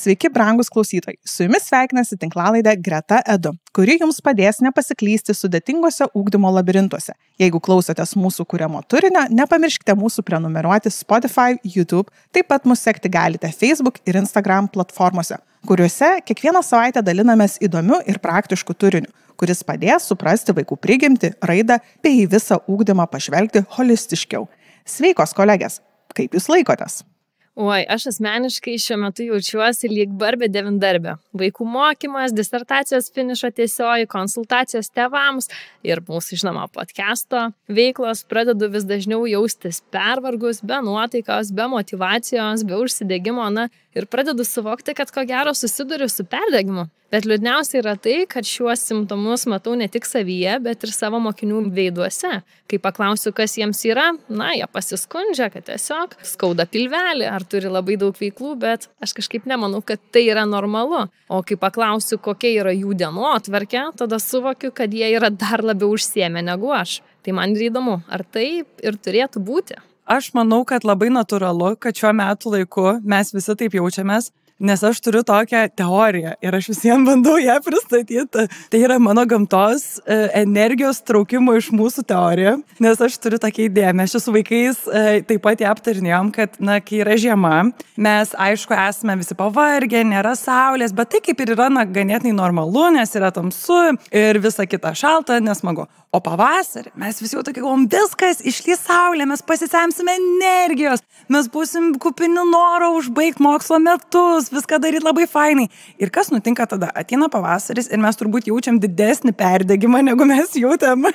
Sveiki, brangus klausytojai. Su jumis sveikinasi tinklalaidė Greta Edu, kuri jums padės nepasiklysti sudėtingose ugdymo labirintuose. Jeigu klausotės mūsų kuriamo turinio, nepamirškite mūsų prenumeruoti Spotify, YouTube, taip pat mus sekti galite Facebook ir Instagram platformose, kuriuose kiekvieną savaitę dalinamės įdomiu ir praktišku turiniu, kuris padės suprasti vaikų prigimtį, raidą bei į visą ugdymą pažvelgti holistiškiau. Sveikos kolegės, kaip jūs laikotės? Oi, aš asmeniškai šiuo metu jaučiuosi lyg barbė devindarbė. Vaikų mokymas, disertacijos finišo tiesioji, konsultacijos tėvams ir mūsų, žinoma, podcast'o veiklos pradedu vis dažniau jaustis pervargus, be nuotaikos, be motyvacijos, be užsidegimo, ir pradedu suvokti, kad ko gero susiduriu su perdegimu. Bet liūdniausia yra tai, kad šiuos simptomus matau ne tik savyje, bet ir savo mokinių veiduose. Kai paklausiu, kas jiems yra, jie pasiskundžia, kad tiesiog skauda pilvelį ar turi labai daug veiklų, bet aš kažkaip nemanau, kad tai yra normalu. O kai paklausiu, kokia yra jų dienotvarkė, tada suvokiu, kad jie yra dar labiau užsiėmę negu aš. Tai man ir įdomu, ar taip ir turėtų būti. Aš manau, kad labai natūralu, kad šiuo metu laiku mes visi taip jaučiamės, nes aš turiu tokią teoriją ir aš visiems bandau ją pristatyti. Tai yra mano gamtos energijos traukimo iš mūsų teorija, nes aš turiu tokią idėją. Mes su vaikais taip pat ją aptarinėjom, kad, kai yra žiema, mes, aišku, esame visi pavargę, nėra saulės, bet tai kaip ir yra ganėtinai normalu, nes yra tamsu ir visa kita šalta, nesmagu. O pavasarį mes visi jau tokie galvom, viskas, išlys saulė, mes pasisemsime energijos, mes būsim kupini noro užbaigti mokslo metus, viską daryti labai fainai. Ir kas nutinka tada? Ateina pavasaris ir mes turbūt jaučiam didesnį perdegimą, negu mes jautėm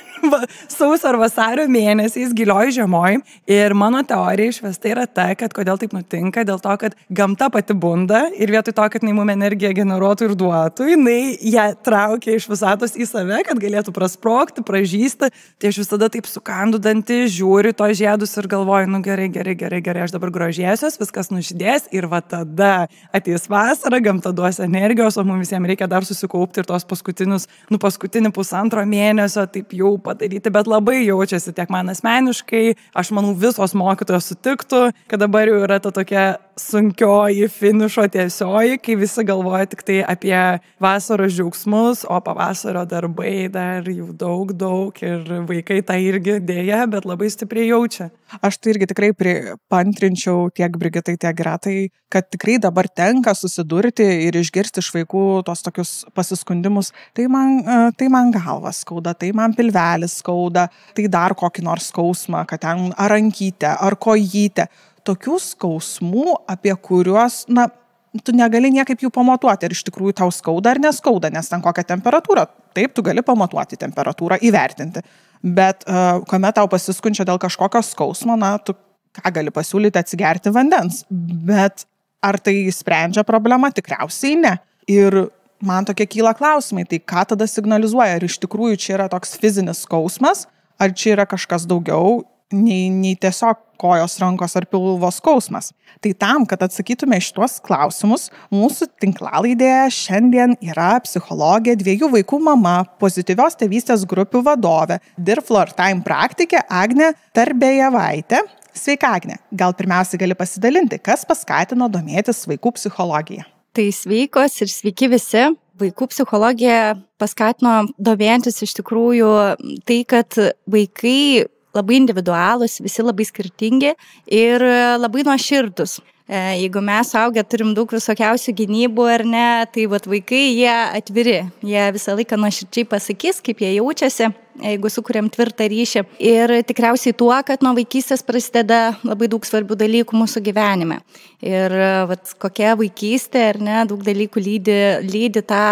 sausio ar vasario mėnesiais gilioj žiemoj. Ir mano teorija išvesta yra ta, kad kodėl taip nutinka, dėl to, kad gamta pati bunda ir vietoj to, kad jinai mum energiją generuotų ir duotų, jinai ją traukia iš visatos į save, kad galėtų prasprogti, tai aš visada taip sukandu dantį, žiūriu to žiedus ir galvoju, gerai, aš dabar grožėsiuos, viskas nužydės ir va tada ateis vasara, gamta duos energijos, o mums visiems reikia dar susikaupti ir tos paskutinį pusantro mėnesio taip jau padaryti, bet labai jaučiasi tiek man asmeniškai, aš manau visos mokytojos sutiktų, kad dabar jau yra ta tokia sunkioji finišo tiesioji, kai visi galvoja tik tai apie vasaros džiaugsmus, o pavasario darbai dar jų daug ir vaikai tą irgi dėja, bet labai stipriai jaučia. Aš tai irgi tikrai pantrinčiau tiek Brigitai, tiek Gretai, kad tikrai dabar tenka susidurti ir išgirsti iš vaikų tos tokius pasiskundimus. Tai man galvas skauda, tai man pilvelis skauda, tai dar kokį nors skausmą, kad ten ar rankytę, ar kojytę. Tokių skausmų, apie kuriuos, tu negali niekaip jų pamatuoti, ar iš tikrųjų tau skauda ar neskauda, nes ten kokią temperatūrą. Taip, tu gali pamatuoti temperatūrą, įvertinti. Bet kuomet tau pasiskundžia dėl kažkokio skausmo, tu ką gali pasiūlyti atsigerti vandens. Bet ar tai sprendžia problemą? Tikriausiai ne. Ir man tokie kyla klausimai, tai ką tada signalizuoja? Ar iš tikrųjų čia yra toks fizinis skausmas, ar čia yra kažkas daugiau nei tiesiog kojos, rankos ar pilvo skausmas. Tai tam, kad atsakytume šituos klausimus, mūsų tinklalaidėje šiandien yra psichologė, 2 vaikų mama, pozityvios tėvystės grupių vadovė, Dear Floor Time praktikė Agnė Tarbėjevaitė. Sveika, Agnė. Gal pirmiausia gali pasidalinti, kas paskatino domėtis vaikų psichologija? Tai sveikos ir sveiki visi. Vaikų psichologija paskatino domėtis iš tikrųjų tai, kad vaikai labai individualūs, visi labai skirtingi ir labai nuoširdūs. Jeigu mes suaugę turim daug visokiausių gynybų ar ne, tai vaikai jie atviri, jie visą laiką nuoširdžiai pasakys, kaip jie jaučiasi, jeigu sukuriam tvirtą ryšį. Ir tikriausiai tuo, kad nuo vaikystės prasideda labai daug svarbių dalykų mūsų gyvenime. Ir kokia vaikystė ar ne, daug dalykų lydi tą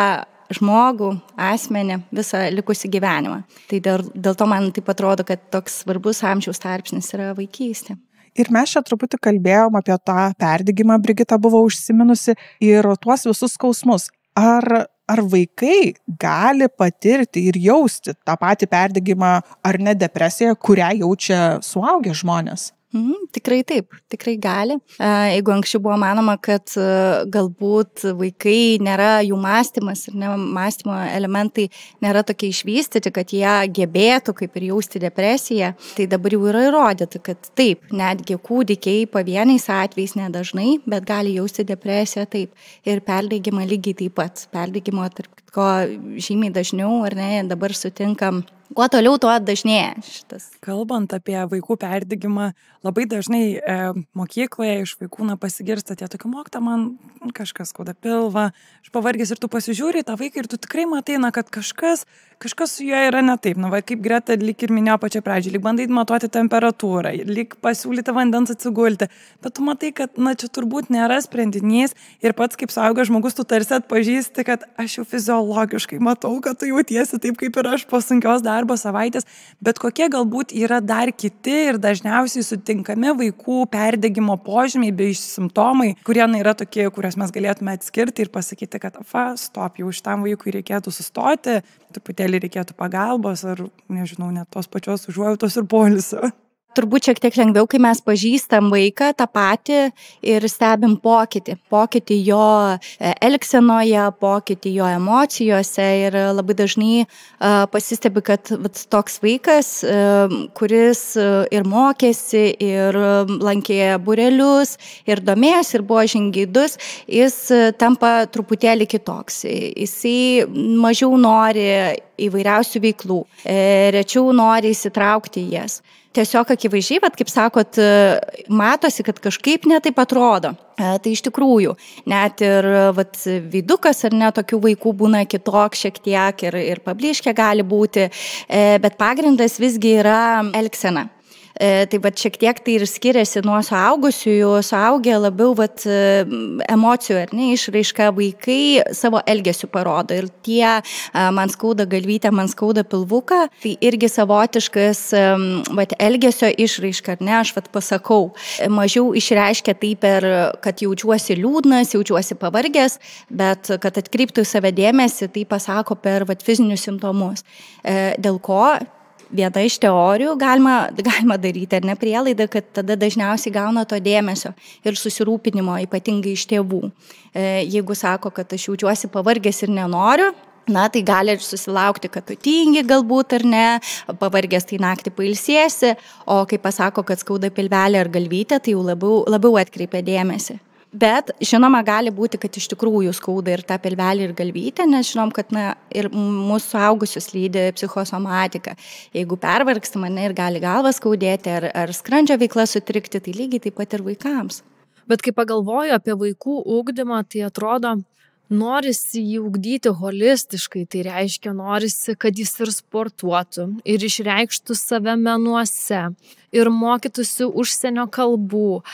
žmogų, asmenį, visą likusį gyvenimą. Tai dėl to man taip atrodo, kad toks svarbus amžiaus tarpsnis yra vaikystė. Ir mes čia truputį kalbėjom apie tą perdegimą, Brigita buvo užsiminusi, ir tuos visus skausmus. Ar vaikai gali patirti ir jausti tą patį perdegimą ar ne depresiją, kurią jaučia suaugę žmonės? Tikrai taip, tikrai gali. Jeigu anksčiau buvo manoma, kad galbūt vaikai nėra jų mąstymas ir mąstymo elementai nėra tokie išvystyti, kad jie gebėtų kaip ir jausti depresiją, tai dabar jau yra įrodyta, kad taip, netgi kūdikiai pavieniais atvejais nedažnai, bet gali jausti depresiją taip. Ir perdegimą lygiai taip pat. Perdegimo, tarp kitko, žymiai dažniau, ar ne, dabar sutinkam. Kuo toliau, tuo dažnėja šitas. Kalbant apie vaikų perdegimą, labai dažnai mokykloje iš vaikų pasigirsta tie tokie mokyta, man kažkas skauda pilvą, aš pavargęs ir tu pasižiūri į tą vaiką ir tu tikrai matai, kad kažkas su juo yra ne taip. Kaip Greta lyg ir minėjo pačią pradžią, lyg bandai matuoti temperatūrą, lyg pasiūlyti vandens atsigulti, bet tu matai, kad čia turbūt nėra sprendinys ir pats kaip suaugęs žmogus tu tarsi atpažįsti, kad aš jau fiziologiškai matau, kad tu jautiesi taip kaip ir aš po sunkios darbo savaitės, bet kokie galbūt yra dar kiti ir dažniausiai sutinkami vaikų perdegimo požymiai bei simptomai, kurie yra tokie, kuriuos mes galėtume atskirti ir pasakyti, kad stop, jau šitam vaikui reikėtų sustoti, truputėlį reikėtų pagalbos ar, nežinau, net tos pačios užuojautos ir poilsio. Turbūt šiek tiek lengviau, kai mes pažįstam vaiką tą patį ir stebim pokytį jo elgsenoje, pokytį jo emocijose ir labai dažnai pasistebi, kad toks vaikas, kuris ir mokėsi, ir lankė būrelius, ir domėjosi, ir buvo žingeidus, jis tampa truputėlį kitoks. Jisai mažiau nori įvairiausių veiklų, rečiau nori įsitraukti į jas. Tiesiog akivaizdžiai, kaip sakot, matosi, kad kažkaip netaip atrodo. Tai iš tikrųjų, net ir veidukas ar ne, tokių vaikų būna kitoks šiek tiek ir pablyškę gali būti, bet pagrindas visgi yra elgsena. Tai šiek tiek tai ir skiriasi nuo suaugusiųjų, suaugę labiau emocijų ar ne, išraiška, vaikai savo elgesių parodo ir tie man skauda galvytę, man skauda pilvuką, tai irgi savotiškas elgesio išraiška, ar ne, aš pasakau, mažiau išreiškia tai per, kad jaučiuosi liūdnas, jaučiuosi pavargęs, bet kad atkreiptų į save dėmesį, tai pasako per fizinius simptomus, dėl ko viena iš teorijų galima daryti, ar ne, prielaidą, kad tada dažniausiai gauna to dėmesio ir susirūpinimo, ypatingai iš tėvų. Jeigu sako, kad aš jaučiuosi pavargęs ir nenoriu, tai gali ir susilaukti, kad tu tingi galbūt ar ne, pavargęs tai naktį pailsėsi, o kai pasako, kad skauda pilvelė ar galvytė, tai jau labiau atkreipia dėmesį. Bet, žinoma, gali būti, kad iš tikrųjų skauda ir tą pilvelį ir galvytę, nes žinom, kad ir mūsų suaugusius lydi psichosomatika. Jeigu pervargstam, ir gali galvą skaudėti ar skrandžio veikla sutrikti, tai lygiai taip pat ir vaikams. Bet kai pagalvoju apie vaikų ugdymą, tai atrodo, norisi jį ugdyti holistiškai, tai reiškia, norisi, kad jis ir sportuotų, ir išreikštų save menuose, ir mokytųsi užsienio kalbų.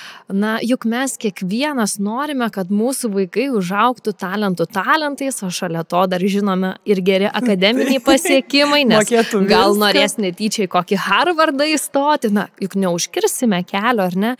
Juk mes kiekvienas norime, kad mūsų vaikai užaugtų talentais, o šalia to dar žinome ir geri akademiniai pasiekimai, nes gal norės netyčiai kokį Harvardą įstoti, juk neužkirsime kelio, ar ne?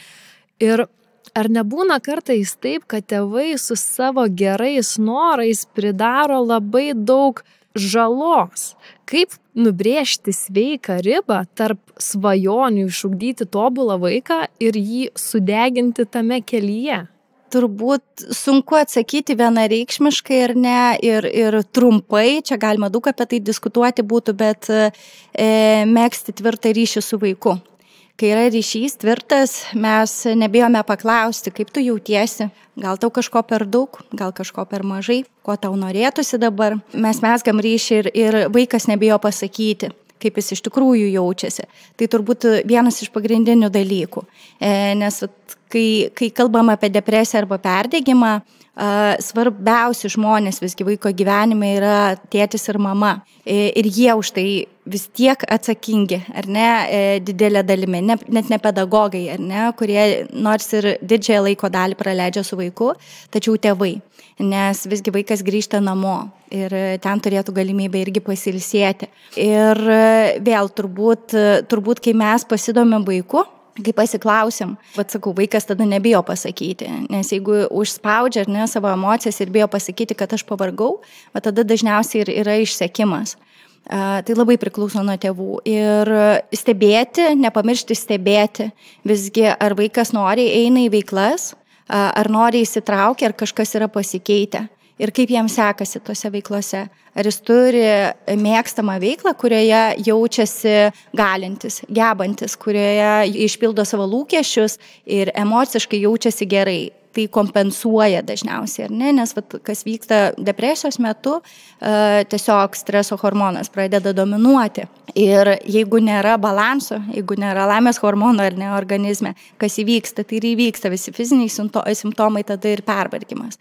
Ir ar nebūna kartais taip, kad tėvai su savo gerais norais pridaro labai daug žalos? Kaip nubrėžti sveiką ribą tarp svajonių išugdyti tobulą vaiką ir jį sudeginti tame kelyje? Turbūt sunku atsakyti vienareikšmiškai ar ne ir trumpai, čia galima daug apie tai diskutuoti būtų, bet megzti tvirtą ryšį su vaiku. Kai yra ryšys tvirtas, mes nebijome paklausti, kaip tu jautiesi, gal tau kažko per daug, gal kažko per mažai, ko tau norėtųsi dabar. Mes mezgam ryšį ir vaikas nebijo pasakyti, kaip jis iš tikrųjų jaučiasi. Tai turbūt vienas iš pagrindinių dalykų, nes kai kalbam apie depresiją arba perdegimą, svarbiausi žmonės visgi vaiko gyvenime yra tėtis ir mama. Ir jie už tai vis tiek atsakingi, ar ne, didelė dalimi, net ne pedagogai, ar ne, kurie nors ir didžiąją laiko dalį praleidžia su vaiku, tačiau tėvai, nes visgi vaikas grįžta namo ir ten turėtų galimybę irgi pasilsėti. Ir vėl turbūt kai mes pasidomim vaiku, kai pasiklausim, sakau, vaikas tada nebijo pasakyti, nes jeigu užspaudžia savo emocijas ir bijo pasakyti, kad aš pavargau, tada dažniausiai yra išsekimas. Tai labai priklauso nuo tėvų. Ir stebėti, nepamiršti stebėti, visgi ar vaikas nori eina į veiklas, ar nori įsitraukia, ar kažkas yra pasikeitę. Ir kaip jam sekasi tose veiklose. Ar jis turi mėgstamą veiklą, kurioje jaučiasi galintis, gebantis, kurioje išpildo savo lūkesčius ir emociškai jaučiasi gerai. Tai kompensuoja dažniausiai, ar ne? Nes kas vyksta depresijos metu, tiesiog streso hormonas pradeda dominuoti. Ir jeigu nėra balanso, jeigu nėra laimės hormono ar ne organizme, kas įvyksta, tai ir įvyksta visi fiziniai simptomai, tada ir pervargimas.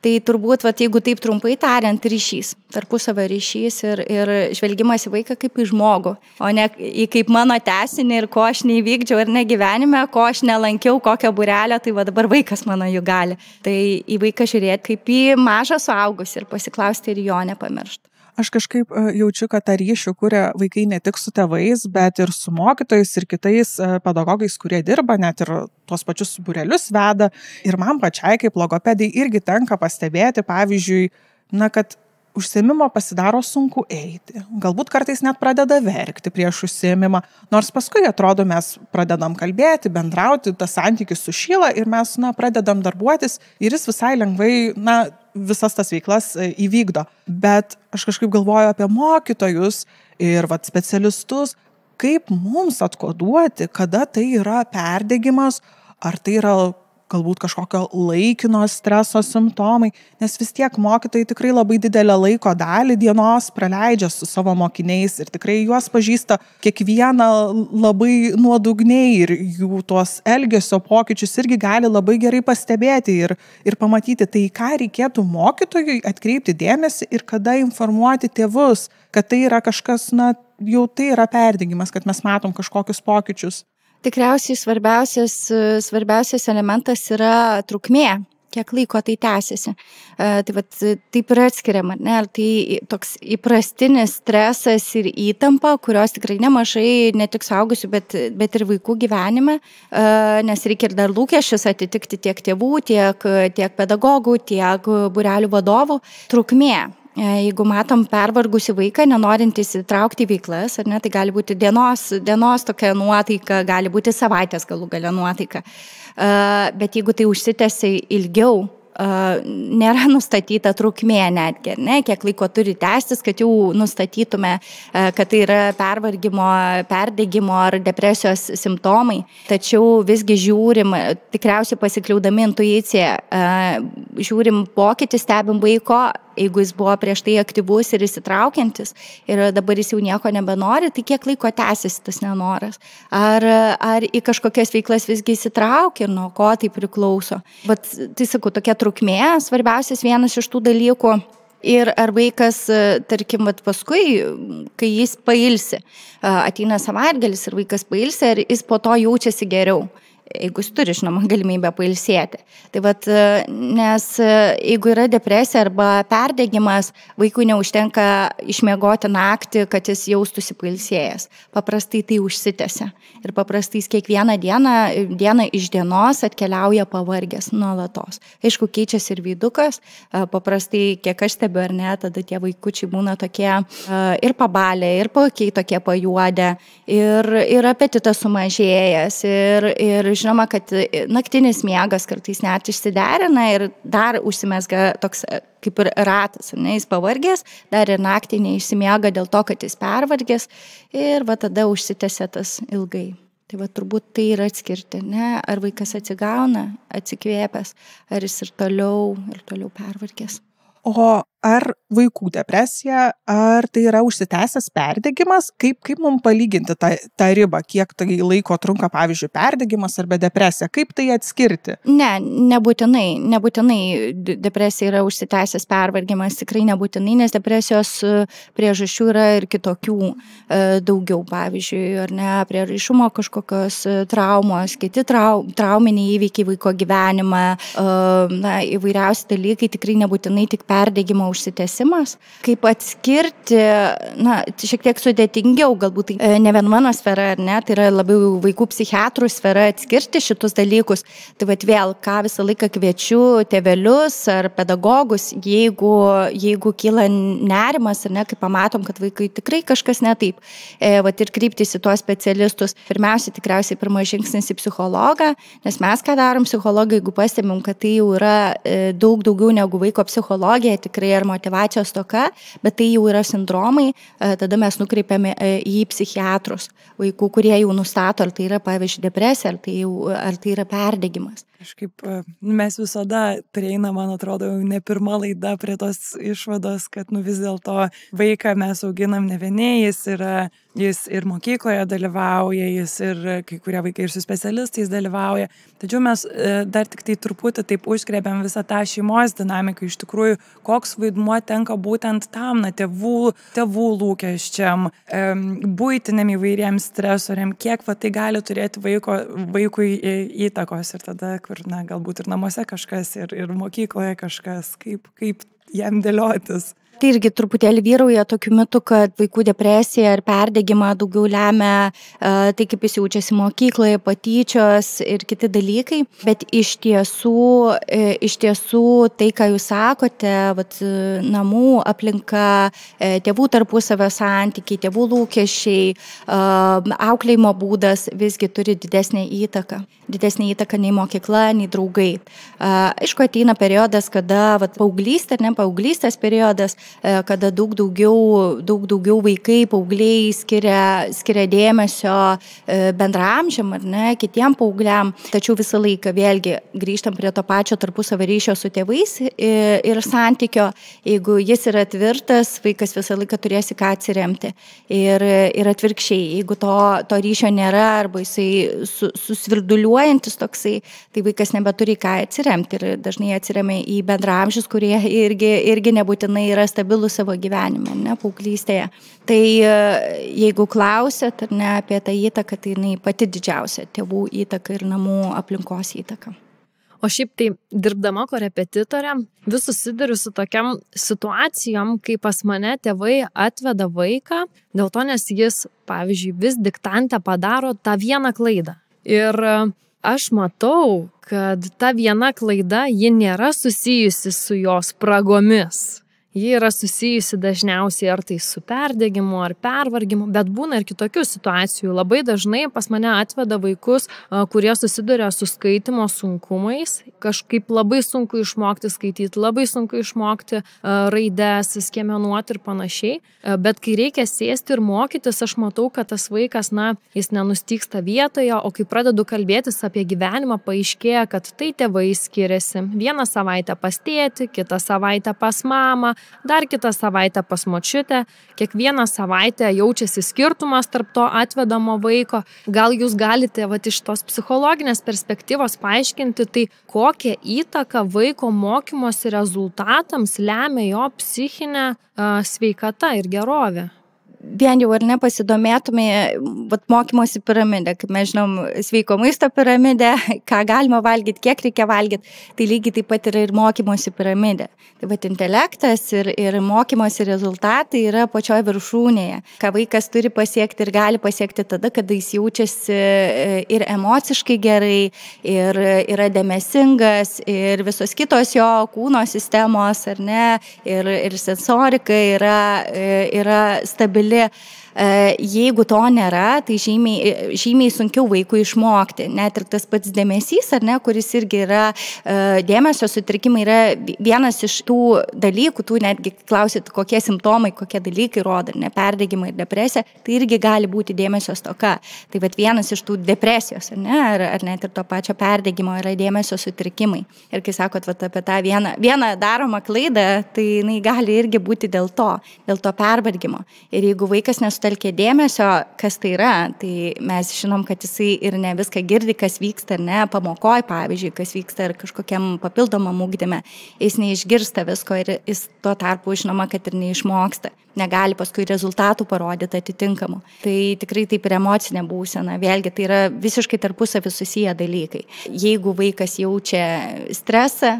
Tai turbūt, jeigu taip trumpai tariant, ryšys, tarpusavio ryšys ir žvelgimas į vaiką kaip į žmogų, o ne į kaip mano tęsinį ir ko aš neįvykdžiau ir negyvenime, ko aš nelankiau, kokią būrelę, tai dabar vaikas mano jų gali. Tai į vaiką žiūrėti kaip į mažą suaugusį ir pasiklausti ir jo nepamiršti. Aš kažkaip jaučiu, kad tą ryšį kuria vaikai ne tik su tėvais, bet ir su mokytojais ir kitais pedagogais, kurie dirba, net ir tuos pačius būrelius veda. Ir man pačiai kaip logopedai irgi tenka pastebėti, pavyzdžiui, kad užsiėmimo pasidaro sunku eiti. Galbūt kartais net pradeda verkti prieš užsiėmimą, nors paskui atrodo mes pradedam kalbėti, bendrauti, tas santykis sušyla ir mes pradedam darbuotis ir jis visai lengvai visas tas veiklas įvykdo. Bet aš kažkaip galvoju apie mokytojus ir specialistus, kaip mums atkoduoti, kada tai yra perdegimas, ar tai yra galbūt kažkokio laikino streso simptomai, nes vis tiek mokytojai tikrai labai didelę laiko dalį dienos praleidžia su savo mokiniais ir tikrai juos pažįsta kiekvieną labai nuodugniai ir jų tuos elgesio pokyčius irgi gali labai gerai pastebėti ir pamatyti, tai ką reikėtų mokytojui atkreipti dėmesį ir kada informuoti tėvus, kad tai yra kažkas, jau tai yra perdegimas, kad mes matom kažkokius pokyčius. Tikriausiai svarbiausias elementas yra trukmė, kiek laiko tai tęsiasi. Taip yra atskiriama, ne? Ar tai toks įprastinis stresas ir įtampa, kurios tikrai nemažai ne tik suaugusių, bet ir vaikų gyvenime, nes reikia ir dar lūkesčius atitikti tiek tėvų, tiek pedagogų, tiek būrelių vadovų. Trukmė. Jeigu matom pervargusi vaiką, nenorintį įsitraukti į veiklas, ar ne, tai gali būti dienos tokia nuotaika, gali būti savaitės galų gale nuotaika. Bet jeigu tai užsitęsia ilgiau, nėra nustatyta trukmė netgi, ne, kiek laiko turi tęstis, kad jau nustatytume, kad tai yra pervargimo, perdegimo ar depresijos simptomai. Tačiau visgi žiūrim, tikriausiai pasikliaudami intuiciją, žiūrim pokytį, stebim vaiko, jeigu jis buvo prieš tai aktyvus ir įsitraukiantis ir dabar jis jau nieko nebenori, tai kiek laiko tęsiasi tas nenoras. Ar į kažkokias veiklas visgi įsitraukia ir nuo ko tai priklauso. Tai sakau, tokia trukmė, svarbiausias vienas iš tų dalykų. Ir ar vaikas, tarkim, paskui, kai jis pailsi, ateina savaitgalis ir vaikas pailsi, ar jis po to jaučiasi geriau. Jeigu jis turi, žinoma, galimybę pailsėti. Tai nes jeigu yra depresija arba perdegimas, vaikui neužtenka išmiegoti naktį, kad jis jaustųsi pailsėjęs. Paprastai tai užsitęsia. Ir paprastai jis kiekvieną dieną iš dienos atkeliauja pavargęs nuolatos. Aišku, keičiasi ir veidukas. Paprastai, kiek aš stebiu ar ne, tada tie vaikučiai būna tokie ir pabalę, ir tokie pajuodę, ir apetitas sumažėjęs, ir žinoma, kad naktinis miegas kartais net išsiderina ir dar užsimesga toks kaip ir ratas, ne, jis pavargęs, dar ir naktį neišsimiega dėl to, kad jis pervargęs ir tada užsitęsia tas ilgai. Tai turbūt tai yra atskirti, ne, ar vaikas atsigauna, atsikvėpęs, ar jis ir toliau pervargęs. O ar vaikų depresija, ar tai yra užsitęsęs perdegimas? Kaip mums palyginti tą ribą, kiek tai laiko trunka, pavyzdžiui, perdegimas arba depresija? Kaip tai atskirti? Ne, nebūtinai depresija yra užsitęsęs pervargimas, tikrai nebūtinai, nes depresijos priežasčių yra ir kitokių daugiau, pavyzdžiui, ar ne, prieraišumo kažkokios traumos, kiti trauminiai įvykiai vaiko gyvenimą, įvairiausi dalykai tikrai nebūtinai tik perdegimo užsitęsimas. Kaip atskirti, šiek tiek sudėtingiau, galbūt tai ne vien mano sfera, ar ne, tai yra labiau vaikų psichiatrų sfera atskirti šitus dalykus. Tai vėl, ką visą laiką kviečiu tėvelius ar pedagogus, jeigu kyla nerimas, ar ne, kai pamatom, kad vaikai tikrai kažkas ne taip, ir kryptis į tuos specialistus. Pirmiausia, tikriausiai pirmas žingsnis į psichologą, nes mes ką darom psichologai, jeigu pastebim, kad tai jau yra daug daugiau negu vaiko psichologija, tikrai ar motyvacijos stoka, bet tai jau yra sindromai, tada mes nukreipiame į psichiatrus vaikų, kurie jau nustato, ar tai yra, pavyzdžiui, depresija, ar tai yra perdegimas. Kažkaip mes visada prieina, man atrodo, ne pirma laida prie tos išvados, kad vis dėlto vaiką mes auginam ne vieni, jis ir mokykloje dalyvauja, jis ir kai kurie vaikai ir su specialistais dalyvauja. Tačiau mes dar tik tai truputį taip užgrėbėm visą tą šeimos dinamiką, iš tikrųjų, koks vaidmuo tenka būtent tam, tėvų lūkesčiam, buitiniam įvairiems stresoriam, kiek tai gali turėti vaikui įtakos ir tada, kur, galbūt ir namuose kažkas, ir mokykloje kažkas, kaip jam dėliotis. Tai irgi truputėlį vyrauja tokiu metu, kad vaikų depresija ir perdegimą daugiau lemia tai, kaip jis jaučiasi mokykloje, patyčios ir kiti dalykai. Bet iš tiesų tai, ką jūs sakote, namų aplinka, tėvų tarpusavio santykiai, tėvų lūkesčiai, auklėjimo būdas visgi turi didesnę įtaką nei mokykla, nei draugai. Aišku, ateina periodas, kada paauglystės periodas, kada daug daugiau vaikai, paaugliai skiria dėmesio bendraamžiam, ar ne, kitiem paaugliam. Tačiau visą laiką vėlgi grįžtam prie to pačio tarpusavio ryšio su tėvais ir santykio. Jeigu jis yra tvirtas, vaikas visą laiką turės į ką atsiremti. Ir atvirkščiai, jeigu to ryšio nėra arba jisai susvirduliuojantis toksai, tai vaikas nebeturi ką atsiremti ir dažnai atsiremia į bendraamžius, kurie irgi nebūtinai yra stabilų savo gyvenime, ne, paauglystėje. Tai jeigu klausėt, ar ne, apie tą įtaką, tai jinai pati didžiausia tėvų įtaka ir namų aplinkos įtaka. O šiaip tai, dirbdama korepetitorė, vis susiduriu su tokiam situacijom, kai pas mane tėvai atveda vaiką, dėl to, nes jis, pavyzdžiui, vis diktante padaro tą vieną klaidą. Ir aš matau, kad ta viena klaida, ji nėra susijusi su jos spragomis. Ji yra susijusi dažniausiai ar tai su perdegimu, ar pervargimu, bet būna ir kitokių situacijų. Labai dažnai pas mane atveda vaikus, kurie susiduria su skaitymo sunkumais, kažkaip labai sunku išmokti skaityti, labai sunku išmokti raides, skiemenuoti ir panašiai. Bet kai reikia sėsti ir mokytis, aš matau, kad tas vaikas, jis nenustygsta vietoje, o kai pradedu kalbėtis apie gyvenimą, paaiškėja, kad tai tėvai skiriasi. Vieną savaitę pas tėtį, kitą savaitę pas mamą, dar kitą savaitę pas močiutę, kiekvieną savaitę jaučiasi skirtumas tarp to atvedamo vaiko. Gal jūs galite iš tos psichologinės perspektyvos paaiškinti, tai kokią įtaką vaiko mokymosi rezultatams lemia jo psichinė sveikata ir gerovė? Vien jau ar nepasidomėtume mokymosi piramidę, kaip mes žinom, sveiko maisto piramidę, ką galima valgyti, kiek reikia valgyti, tai lygiai taip pat yra ir mokymosi piramidė. Tai intelektas ir mokymosi rezultatai yra pačioje viršūnėje, ką vaikas turi pasiekti ir gali pasiekti tada, kada jis jaučiasi ir emociškai gerai, ir yra dėmesingas, ir visos kitos jo kūno sistemos, ar ne, ir sensorika yra stabili. Jeigu to nėra, tai žymiai sunkiau vaikui išmokti. Net ir tas pats dėmesys, ar ne, kuris irgi yra dėmesio sutrikimai, yra vienas iš tų dalykų, tų netgi klausit, kokie simptomai, kokie dalykai rodo, ne, perdegimai ir depresija, tai irgi gali būti dėmesio stoka. Tai vienas iš tų depresijos, ar ne, ar net ir to pačio perdegimo yra dėmesio sutrikimai. Ir kai sakot apie tą vieną daromą klaidą, tai jinai gali irgi būti dėl to pervargimo. Ir jeigu vaikas nesutelkia dėmesio, kas tai yra, tai mes žinom, kad jisai ir ne viską girdi, kas vyksta, ar ne, pamokoj, pavyzdžiui, kas vyksta ir kažkokiam papildomam ugdyme, jis neišgirsta visko ir jis tuo tarpu žinoma, kad ir neišmoksta. negali paskui rezultatų parodyti atitinkamų. Tai tikrai taip ir emocinė būsena. Vėlgi, tai yra visiškai tarpusavį susiję dalykai. Jeigu vaikas jaučia stresą,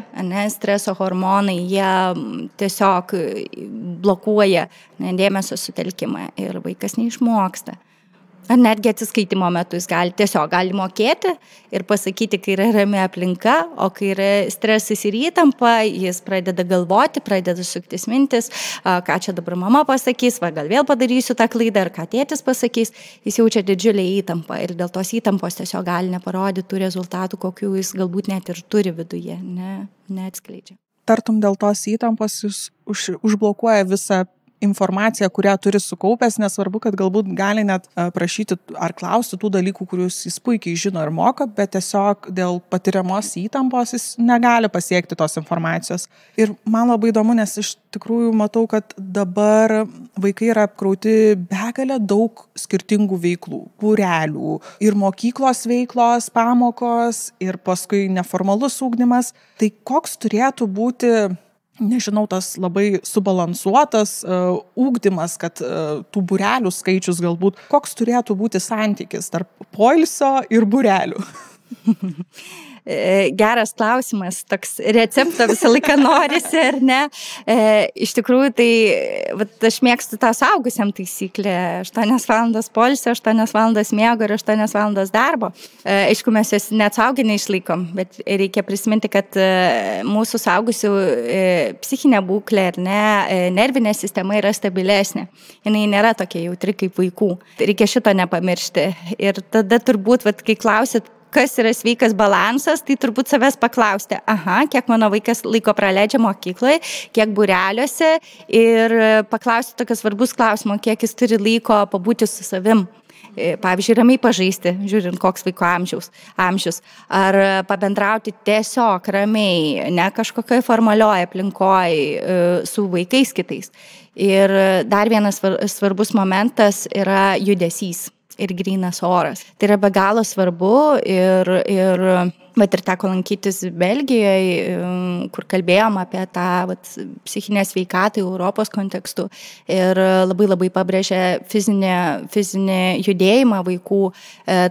streso hormonai, jie tiesiog blokuoja dėmesio sutelkimą ir vaikas neišmoksta. Ar netgi atsiskaitimo metu jis gali mokėti ir pasakyti, kai yra rami aplinka, o kai yra stresas ir įtampa, jis pradeda galvoti, pradeda suktis mintis, ką čia dabar mama pasakys, gal vėl padarysiu tą klaidą, ar ką tėtis pasakys, jis jaučia didžiulę įtampą ir dėl tos įtampos tiesiog gali neparodyti tų rezultatų, kokių jis galbūt net ir turi viduje, neatskleidžia. Tartum dėl tos įtampos jis užblokuoja visą informaciją, kurią turi sukaupęs, nesvarbu, kad galbūt gali net prašyti ar klausti tų dalykų, kuriuos jis puikiai žino ir moka, bet tiesiog dėl patiriamos įtampos jis negali pasiekti tos informacijos. Ir man labai įdomu, nes iš tikrųjų matau, kad dabar vaikai yra apkrauti begalę daug skirtingų veiklų, būrelių, ir mokyklos veiklos, pamokos, ir paskui neformalus ugdymas. Tai koks turėtų būti, nežinau, tas labai subalansuotas ugdymas, kad tų būrelių skaičius galbūt, koks turėtų būti santykis tarp poilsio ir būrelių? Geras klausimas, toks recepto visą laiką norisi, ar ne? Iš tikrųjų, tai aš mėgstu tą suaugusiam taisyklę, 8 valandas poilsio, 8 valandas miego ir 8 valandas darbo. Aišku, mes jas net suaugę neišlaikom, bet reikia prisiminti, kad mūsų suaugusių psichinė būklė, ar ne, nervinė sistema yra stabilesnė. Jinai nėra tokia jautri kaip vaikų. Reikia šito nepamiršti. Ir tada turbūt, kai klausit, kas yra sveikas balansas, tai turbūt savęs paklausti, kiek mano vaikas laiko praleidžia mokykloje, kiek būreliuose ir paklausti tokias svarbus klausimą, kiek jis turi laiko pabūti su savim. Pavyzdžiui, ramiai pažaisti, žiūrint, koks vaiko amžius, ar pabendrauti tiesiog ramiai, ne kažkokioj formalioje aplinkoje su vaikais kitais. Ir dar vienas svarbus momentas yra judesys ir grynas oras. Tai yra be galo svarbu ir teko lankytis Belgijoje, kur kalbėjom apie tą psichinę sveikatą Europos kontekstų ir labai pabrėžė fizinį judėjimą vaikų,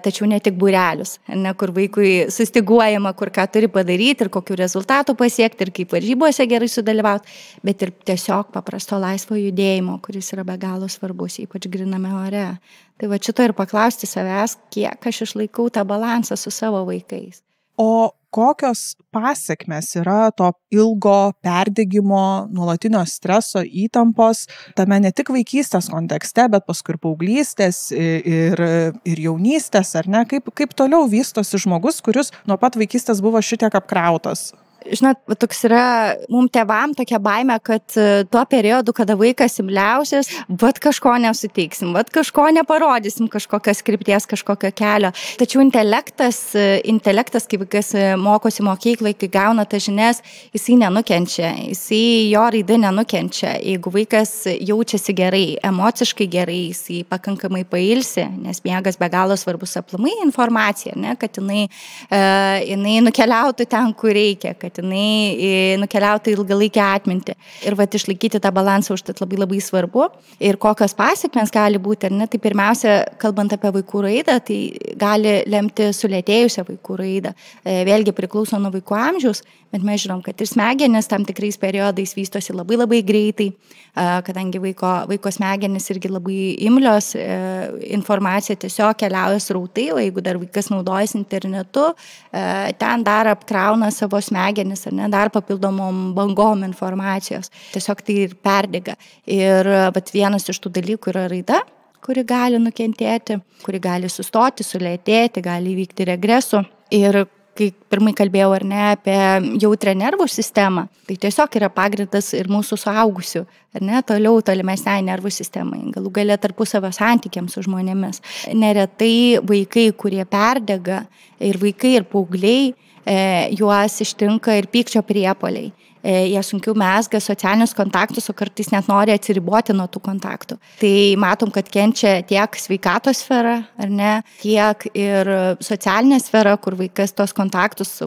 tačiau ne tik būrelius, kur vaikui sustiguojama, kur ką turi padaryti ir kokių rezultatų pasiekti ir kaip varžybose gerai sudalyvauti, bet ir tiesiog paprasto laisvo judėjimo, kuris yra be galo svarbus, ypač gryname ore. Tai šito ir paklausti savęs, kiek aš išlaikau tą balansą su savo vaikais. O kokios pasekmės yra to ilgo perdegimo, nuolatinio streso, įtampos, tame ne tik vaikystės kontekste, bet paskui ir paauglystės ir jaunystės, ar ne? Kaip toliau vystosi žmogus, kuris nuo pat vaikystės buvo šitiek apkrautas? Žinot, toks yra mums tėvam tokia baimė, kad tuo periodu, kada vaikas imliausias, kažko nesuteiksim, kažko neparodysim, kažkokios krypties, kažkokio kelio. Tačiau intelektas, kai vaikas mokosi mokyklai, kai gauna tas žinias, jisai nenukenčia, jo raida nenukenčia. Jeigu vaikas jaučiasi gerai, emociškai gerai, jisai pakankamai pailsi, nes miegas be galo svarbus aplamai informacija, ne, kad jinai nukeliautų ten, kur reikia, kad jinai nukeliautų ilgalaikę atmintį. Ir išlaikyti tą balansą užtat labai svarbu. Ir kokios pasekmės gali būti, ar ne? Tai pirmiausia, kalbant apie vaikų raidą, tai gali lemti sulėtėjusią vaikų raidą. Vėlgi priklauso nuo vaikų amžiaus, bet mes žinom, kad ir smegenys tam tikrais periodais vystosi labai greitai, kadangi vaiko smegenys irgi labai imlios, informacija tiesiog keliauja srautai, o jeigu dar vaikas naudojasi internetu, ten dar apkrauna savo smegenis, ar ne, dar papildomom bangom informacijos. Tiesiog tai ir perdega. Ir vienas iš tų dalykų yra raida, kuri gali nukentėti, kuri gali sustoti, sulėtėti, gali įvykti regresų. Ir kai pirmai kalbėjau, ar ne, apie jautrią nervų sistemą, tai tiesiog yra pagrindas ir mūsų suaugusių, ar ne, tolimesniai nervų sistemai, galų gale tarpusavio santykiams su žmonėmis. Neretai vaikai, kurie perdega, ir vaikai, ir paaugliai, juos ištinka ir pykčio priepuoliai. jie sunkiau mezga socialinius kontaktus, o kartais net nori atsiriboti nuo tų kontaktų. Tai matom, kad kenčia tiek sveikatos sfera, ar ne, tiek ir socialinė sfera, kur vaikas tos kontaktus,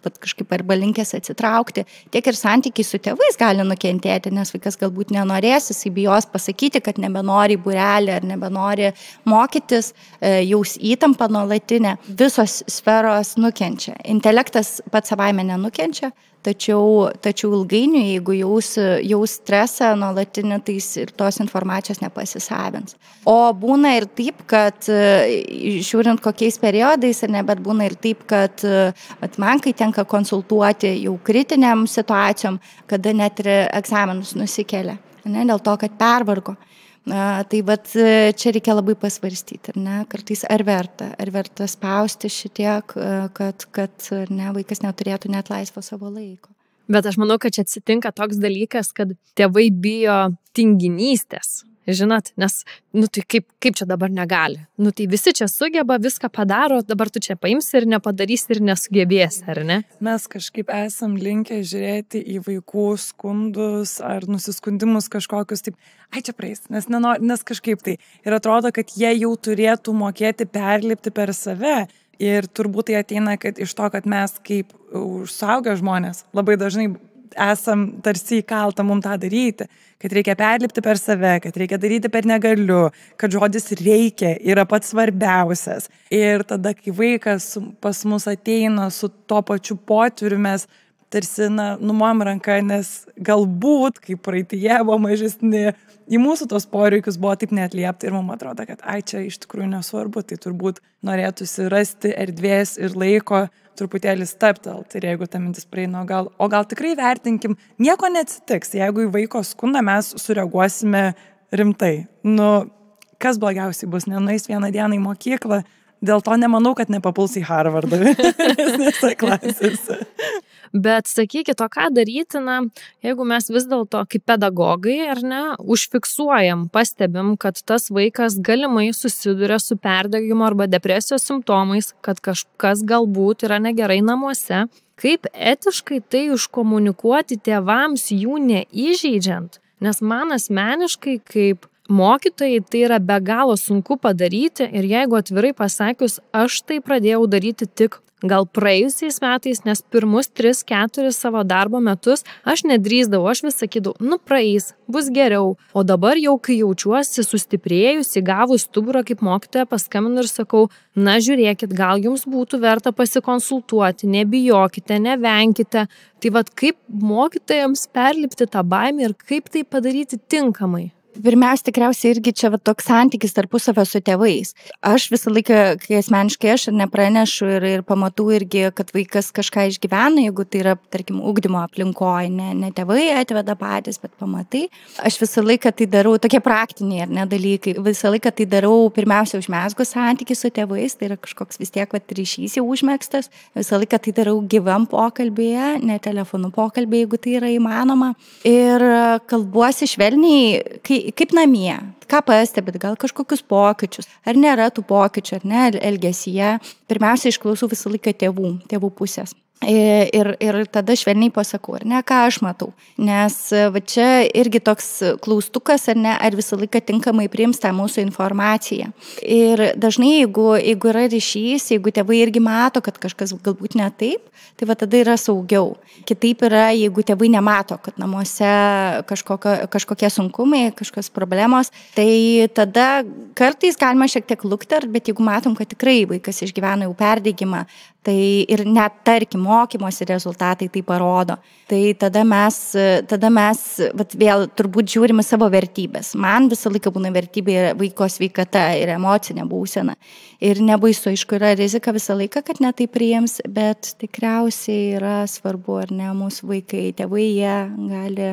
kažkaip arba linkęs atsitraukti, tiek ir santykiai su tėvais gali nukentėti, nes vaikas galbūt nenorės, jis bijos pasakyti, kad nebenori į būrelį ar nebenori mokytis, jaus įtampą nuolatinę. Visos sferos nukenčia. Intelektas pats savaime nenukenčia, tačiau ilgainiui, jeigu jaus stresą nuolatinį, tai ir tos informacijos nepasisavins. O būna ir taip, kad žiūrint kokiais periodais, bet būna ir taip, kad man, kai tenka konsultuoti jau kritiniam situacijom, kada net ir egzaminus nusikelia, ne, dėl to, kad pervargo. Tai čia reikia labai pasvarstyti, ne, kartais ar verta spausti šitiek, kad ne, vaikas neturėtų net laisvo savo laiko. Bet aš manau, kad čia atsitinka toks dalykas, kad tėvai bijo tinginystės. Žinot, nes, tai kaip čia dabar negali? Tai visi čia sugeba, viską padaro, dabar tu čia paimsi ir nepadarysi ir nesugebėsi, ar ne? Mes kažkaip esam linkę žiūrėti į vaikų skundus ar nusiskundimus kažkokius taip, čia praeis, nes kažkaip tai. Ir atrodo, kad jie jau turėtų mokėti perlipti per save. Ir turbūt tai ateina iš to, kad mes kaip suaugę žmonės labai dažnai esam tarsi įkalta mums tą daryti, kad reikia perlipti per save, kad reikia daryti per negaliu, kad žodis reikia yra pats svarbiausias. Ir tada, kai vaikas pas mus ateina su to pačiu potviriu, mes tarsi numojam ranką, nes galbūt, kai praeityje buvo mažesni, į mūsų tos poreikius buvo taip neatliepta ir mums atrodo, kad čia iš tikrųjų nesvarbu, tai turbūt norėtųsi rasti erdvės ir laiko truputėlį steptelt ir jeigu ta mintis praeina, o gal tikrai vertinkim, nieko neatsitiks, jeigu į vaiko skundą mes sureaguosime rimtai. Kas blogiausiai bus, nenueis vieną dieną į mokyklą, dėl to nemanau, kad nepapuls į Harvardą, nes klasės. Bet sakykit, o ką daryti, jeigu mes vis dėlto kaip pedagogai, ar ne, užfiksuojam, pastebim, kad tas vaikas galimai susiduria su perdegimo arba depresijos simptomais, kad kažkas galbūt yra negerai namuose, kaip etiškai tai iškomunikuoti tėvams jų neįžeidžiant, nes man asmeniškai kaip mokytojai tai yra be galo sunku padaryti ir jeigu atvirai pasakius, aš tai pradėjau daryti tik gal praėjusiais metais, nes pirmus 3-4 savo darbo metus aš nedrįsdavau, aš vis sakydavau, praeis, bus geriau. O dabar jau, kai jaučiuosi sustiprėjus, įgavus stuburą kaip mokytoja, paskambinu ir sakau, žiūrėkit, gal jums būtų verta pasikonsultuoti, nebijokite, nevenkite. Tai kaip mokytojams perlipti tą baimę ir kaip tai padaryti tinkamai? Pirmiausia, tikriausiai irgi čia toks santykis tarpusavio su tėvais. Aš visą laiką, kai asmeniškai aš nepranešu ir pamatau irgi, kad vaikas kažką išgyvena, jeigu tai yra, tarkim, ugdymo aplinkoje, ne tėvai atveda patys, bet pamatai. Aš visą laiką tai darau, tokie praktiniai ar ne dalykai, visą laiką tai darau pirmiausia užmezgu santykį su tėvais, tai yra kažkoks vis tiek ryšys jau užmegztas. Visą laiką tai darau gyvam pokalbėje, ne telefonu pokalbėje, jeigu tai yra įmanoma. Ir kalbuosi švelniai, kaip namie, ką pastebit, gal kažkokius pokyčius, ar nėra tų pokyčių, ar ne, elgesyje. Pirmiausia, išklausau visą laiką tėvų pusės. Ir tada švelniai pasakau, ar ne, ką aš matau. Nes čia irgi toks klaustukas, ar ne, ar visą laiką tinkamai priims tą mūsų informaciją. Ir dažnai, jeigu yra ryšys, jeigu tėvai irgi mato, kad kažkas galbūt ne taip, tai tada yra saugiau. Kitaip yra, jeigu tėvai nemato, kad namuose kažkokie sunkumai, kažkokios problemos, tai tada kartais galima šiek tiek luktert, bet jeigu matom, kad tikrai vaikas išgyvena jau perdegimą, tai ir net, tarkim, mokymosi rezultatai tai parodo. Tai tada mes vėl turbūt žiūrime savo vertybės. Man visą laiką būna vertybė vaiko sveikata ir emocinė būsena. Ir nebaisu, aišku, yra rizika visą laiką, kad ne tai priims, bet tikriausiai yra svarbu, ar ne, mūsų vaikai, tėvai, jie gali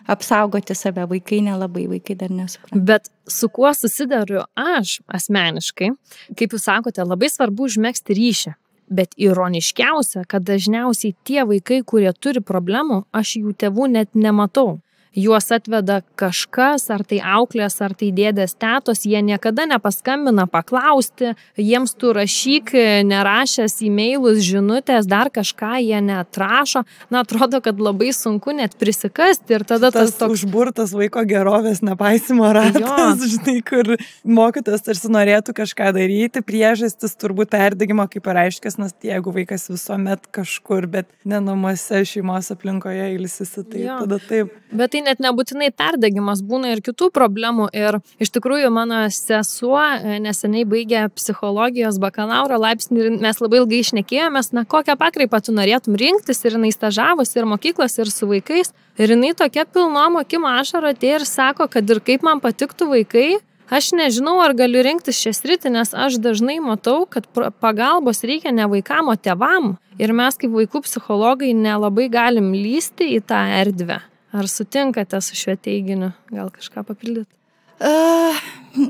apsaugoti save, vaikai nelabai, vaikai dar nesupranta. Bet su kuo susidariu aš asmeniškai, kaip jūs sakote, labai svarbu užmegzti ryšį. Bet ironiškiausia, kad dažniausiai tie vaikai, kurie turi problemų, aš jų tėvų net nematau. juos atveda kažkas, ar tai auklės, ar tai dėdės tetos, jie niekada nepaskambina paklausti, jiems tu rašyk, nerašęs e-mailus, žinutės, dar kažką jie neatrašo. Na, atrodo, kad labai sunku net prisikasti ir tada tas toks... užburtas vaiko gerovės nepaisimo ratas, žinai, kur mokytas tarsi norėtų kažką daryti, priežastis turbūt perdegimo kaip pareiškęs, nes jeigu vaikas visuomet kažkur, bet ne namuose, šeimos aplinkoje ilsisi, tai tada taip. Bet tai net nebūtinai perdegimas, būna ir kitų problemų ir iš tikrųjų mano sesuo neseniai baigė psichologijos bakalauro laipsnį ir mes labai ilgai šnekėjomės, na kokią pakraipą tu norėtum rinktis ir jinai stažavosi ir mokyklos ir su vaikais ir jinai tokia pilnom akim ašarų atėjo ir sako, kad ir kaip man patiktų vaikai, aš nežinau, ar galiu rinktis šią sritį, nes aš dažnai matau, kad pagalbos reikia ne vaikam, o tėvam ir mes kaip vaikų psichologai nelabai galim lysti į tą erdvę. Ar sutinkate su šiuo teiginiu? Gal kažką papildyti?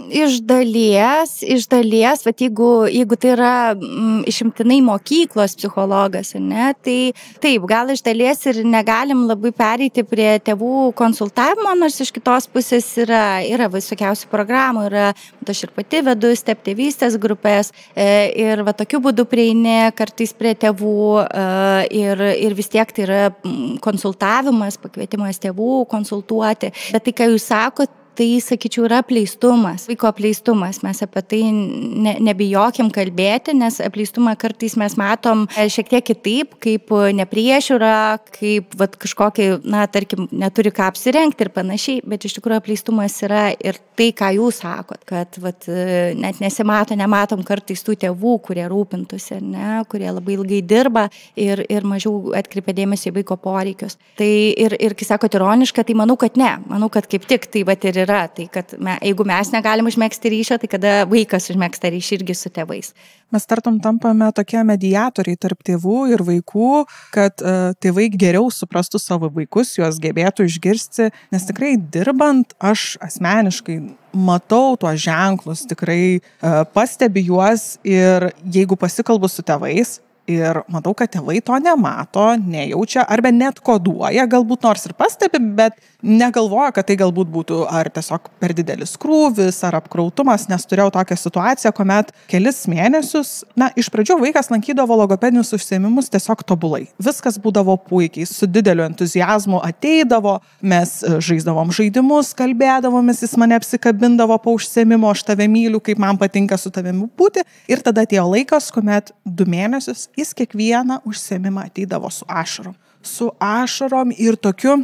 Iš dalies, vat jeigu tai yra išimtinai mokyklos psichologas, ne, tai taip, gal iš dalies ir negalim labai pereiti prie tėvų konsultavimo, nors iš kitos pusės yra visokiausių programų, aš ir pati vedu steptėvystės grupės ir va tokiu būdu prieini kartais prie tėvų ir vis tiek tai yra konsultavimas, pakvietimas tėvų konsultuoti, bet tai, ką jūs sakot, tai, sakyčiau, yra apleistumas, vaiko apleistumas. Mes apie tai nebijokim kalbėti, nes apleistumą kartais mes matom šiek tiek kitaip, kaip nepriežiūra, kaip kažkokį, tarkim, neturi ką apsirengti ir panašiai, bet iš tikrųjų apleistumas yra ir tai, ką jūs sakot, kad net nematom kartais tų tėvų, kurie rūpintųsi, ne, kurie labai ilgai dirba ir mažiau atkreipia dėmesį į vaiko poreikius. Tai ir kai sakot ironiška, tai manau, kad ne. Manau, kad kaip tik tai ir yra, tai kad jeigu mes negalim užmegzti ryšio, tai kada vaikas užmegzta ryšį irgi su tėvais. Mes tartum tampame tokie mediatoriai tarp tėvų ir vaikų, kad tėvai geriau suprastų savo vaikus, juos gebėtų išgirsti, nes tikrai dirbant, aš asmeniškai matau tuos ženklus, tikrai pastebiu juos ir jeigu pasikalbu su tėvais, ir matau, kad tėvai to nemato, nejaučia, arba net koduoja, galbūt nors ir pastebi, bet negalvoja, kad tai galbūt būtų ar tiesiog per didelis krūvis, ar apkrautumas, nes turėjau tokią situaciją, kuomet kelis mėnesius, iš pradžių vaikas lankydavo logopedinius užsiėmimus tiesiog tobulai. Viskas būdavo puikiai, su dideliu entuziazmu ateidavo, mes žaisdavom žaidimus, kalbėdavomės, jis mane apsikabindavo po užsiėmimo, aš tave myliu, kaip man patinka su tavimi būti. Ir tada atėjo laikas, kuomet 2 mėnesius jis kiekvieną užsiėmimą ateidavo su ašarom. Su ašarom ir tokiu,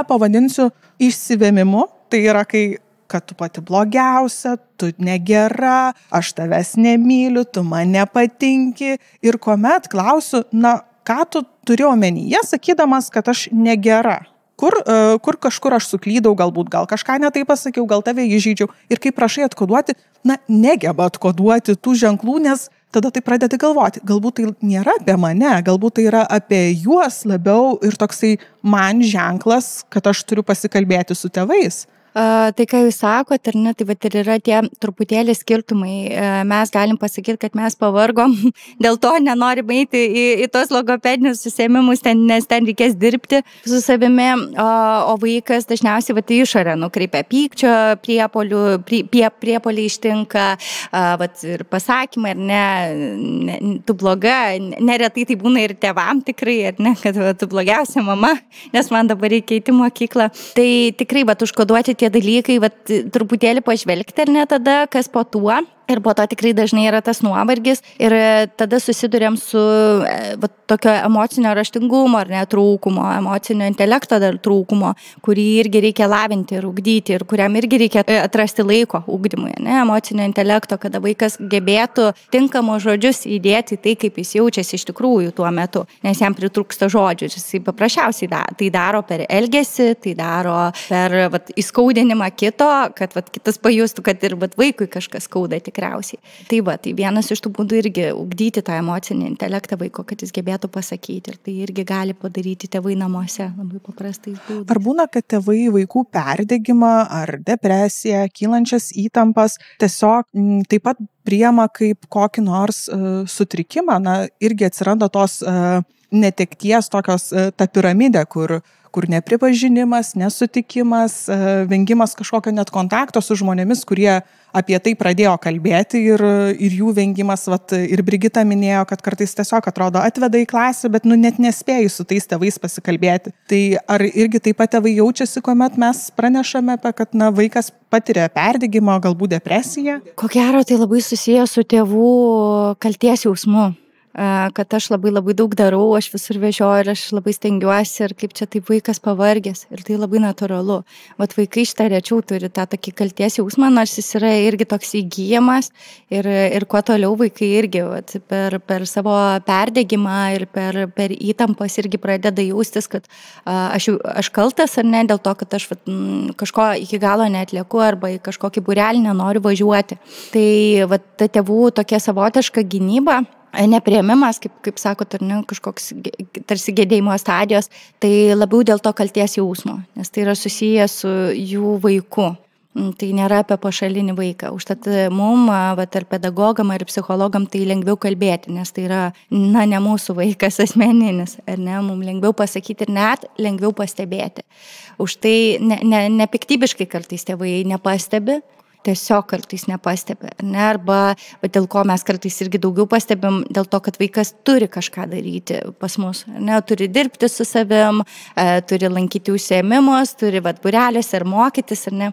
pavadinsiu, išsivėmimu. Tai yra, kad tu pati blogiausia, tu negera, aš tavęs nemyliu, tu man nepatinki. Ir kuomet klausiu, ką tu turi omenyje, sakydamas, kad aš negera. Kur kažkur aš suklydau, gal kažką netai pasakiau, gal tave įžeidžiau. Ir kai prašai atkoduoti, negeba atkoduoti tų ženklų, nes tada tai pradedi galvoti, galbūt tai nėra apie mane, galbūt tai yra apie juos labiau ir toksai man ženklas, kad aš turiu pasikalbėti su tėvais. Tai, ką jūs sakot, ar ne, tai ir yra tie truputėlį skirtumai. Mes galim pasakyti, kad mes pavargom, dėl to nenorim eiti į tos logopedinius užsiėmimus, nes ten reikės dirbti su savimi, o vaikas dažniausiai į išorę nukreipia pykčio priepuoliai ištinka, ir pasakymai, ar ne, tu bloga, neretai tai būna ir tėvam tikrai, ar ne, kad tu blogiausia mama, nes man dabar reikia eiti į mokyklą. Tai tikrai, užkoduoti tie dalykai, truputėlį pažvelgti, ar ne, tada, kas po tuo. Ir po to tikrai dažnai yra tas nuovargis ir tada susiduriam su tokio emocinio raštingumo ar trūkumo, emocinio intelekto dar trūkumo, kurį irgi reikia lavinti ir ugdyti ir kuriam irgi reikia atrasti laiko ugdymui, emocinio intelekto, kada vaikas gebėtų tinkamus žodžius įdėti tai, kaip jis jaučiasi iš tikrųjų tuo metu, nes jam pritrūksta žodžių. Jis paprasčiausiai tai daro per elgesį, tai daro per įskaudinimą kito, kad kitas pajustų, kad ir vaikui kažkas skauda tikriausiai. Tai vienas iš tų būdų irgi ugdyti tą emocinį intelektą vaiko, kad jis gebėtų pasakyti. Ir tai irgi gali padaryti tėvai namuose labai paprastais būdais. Ar būna, kad tėvai vaikų perdegimą ar depresiją, kylančias įtampas tiesiog taip pat priima kaip kokį nors sutrikimą? Irgi atsiranda tos netekties tokios ta piramidė, kur nepripažinimas, nesutikimas, vengimas kažkokio net kontakto su žmonėmis, kurie apie tai pradėjo kalbėti ir jų vengimas, ir Brigita minėjo, kad kartais tiesiog atrodo atveda į klasę, bet net nespėjai su tais tėvais pasikalbėti. Tai ar irgi taip pat tėvai jaučiasi, kuomet mes pranešame apie, kad vaikas patiria perdegimą, galbūt depresiją? Ko gero, tai labai susijęs su tėvų kalties jausmu. Kad aš labai daug darau, aš visur vežioju ir aš labai stengiuosi ir kaip čia taip vaikas pavargęs ir tai labai natūralu. Vat vaikai šitą rečiau turi tą tokį kalties jausmą, nors jis yra irgi toks įgyjamas ir kuo toliau vaikai irgi per savo perdegimą ir per įtampas irgi pradeda jaustis, kad aš kaltas ar ne dėl to, kad aš kažko iki galo neatlieku arba į kažkokį būrelį nenoriu važiuoti. Tai ta tėvų tokia savotiška gynyba, nepriėmimas, kaip sakot, ar ne, kažkoks tarsi gedėjimo stadijos, tai labiau dėl to kalties jausmo, nes tai yra susiję su jų vaiku. Tai nėra apie pašalinį vaiką. Užtat mum, ar pedagogam, ar psichologam tai lengviau kalbėti, nes tai yra, ne mūsų vaikas asmeninis, ar ne, mums lengviau pasakyti ir net lengviau pastebėti. Už tai nepiktybiškai kartais tėvai nepastebi, tiesiog kartais nepastebi, ne, arba dėl ko mes kartais irgi daugiau pastebim, dėl to, kad vaikas turi kažką daryti pas mus, ne, turi dirbti su savim, turi lankyti užsiėmimus, turi būreliuose ir mokytis, ar ne,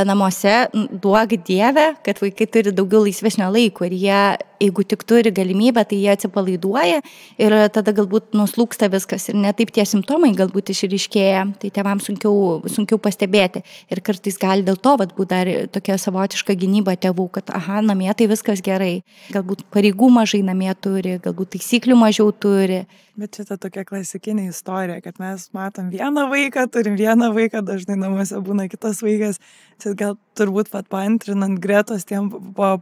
namuose duok Dieve, kad vaikai turi daugiau laisvesnio laiko ir jie, jeigu tik turi galimybę, tai jie atsipalaiduoja ir tada galbūt nuslūksta viskas ir ne taip tie simptomai galbūt išryškėja, tai tėvams sunkiau pastebėti ir kartais gali dėl to būt dar tokia savotiška gynyba tėvų, kad namie tai viskas gerai, galbūt pareigų mažai namie turi, galbūt taisyklių mažiau turi. Bet šita tokia klasikinė istorija, kad mes matom vieną vaiką, turim vieną vaiką, dažnai namuose būna kitas vaikas. Čia gal turbūt paantrinant Gretos tiem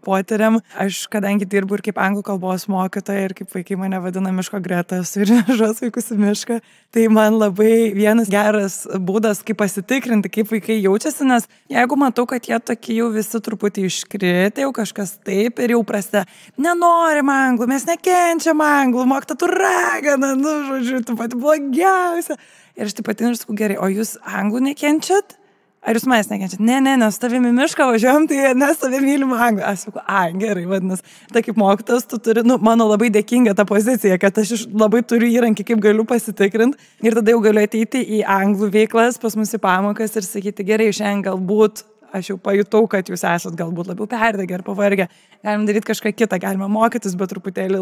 potyriam, aš kadangi dirbu ir kaip anglų kalbos mokytoja ir kaip vaikai mane vadina miško Gretas ir vežuos vaikus į mišką, tai man labai vienas geras būdas, kaip pasitikrinti, kaip vaikai jaučiasi, nes jeigu matau, kad jie tokie jau visi truputį iškritę, jau kažkas taip ir jau prasideda, nenorim anglų, mes nekenčiam anglų, mokyta tu ragana, žodžiu, tu pati blogiausia. Ir aš taip pat ir sakau, gerai, o jūs anglų nekenčiat? Ar jūs manęs nekenčiat? Ne, su tavimi mišką važiuojam, tai nes tave mylim anglų. Aš sakau, gerai, vadinas, tai kaip mokytas, tu turi, mano labai dėkinga ta pozicija, kad aš labai turiu įrankį, kaip galiu pasitikrinti ir tada jau galiu ateiti į anglų veiklas, pas mus į pamokas ir sakyti, gerai, šiandien galbūt aš jau pajutau, kad jūs esat galbūt labiau perdegę ar pavargę. Galim daryti kažką kitą, galima mokytis, bet truputėlį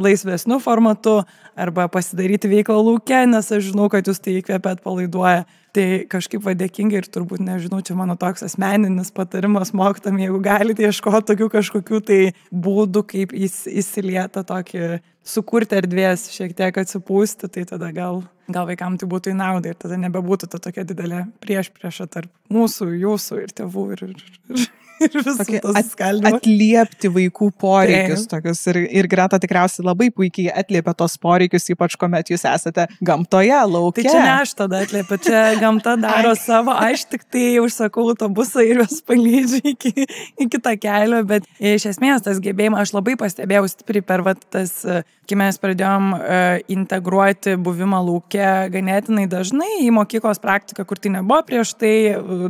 laisvesniu formatu arba pasidaryti veiklą lauke, nes aš žinau, kad jūs tai įkvepia, atpalaiduoja. Tai kažkaip dėkingai ir turbūt, nežinau, čia mano toks asmeninis patarimas mokytam, jeigu galite ieškoti tokių kažkokių tai būdų, kaip įsilieta tokį, sukurti erdvės, šiek tiek atsipūsti, tai tada gal vaikam tai būtų į naudą ir tada nebebūtų ta tokia didelė priešprieša tarp mūsų, jūsų ir tėvų ir visų tos skaldimo. Atliepti vaikų poreikius tokius ir Greta tikriausiai labai puikiai atliepia tos poreikius, ypač kuomet jūs esate gamtoje, lauke. Tai čia ne aš tada atliepiu, čia gamta daro savo, aš tik tai užsakau autobusą ir juos palydžiu iki tą kelią, bet iš esmės tas gebėjimas aš labai pastebėjau stipriai per tas, kai mes pradėjom integruoti buvimą lauke ganėtinai dažnai į mokyklos praktiką, kur tai nebuvo prieš tai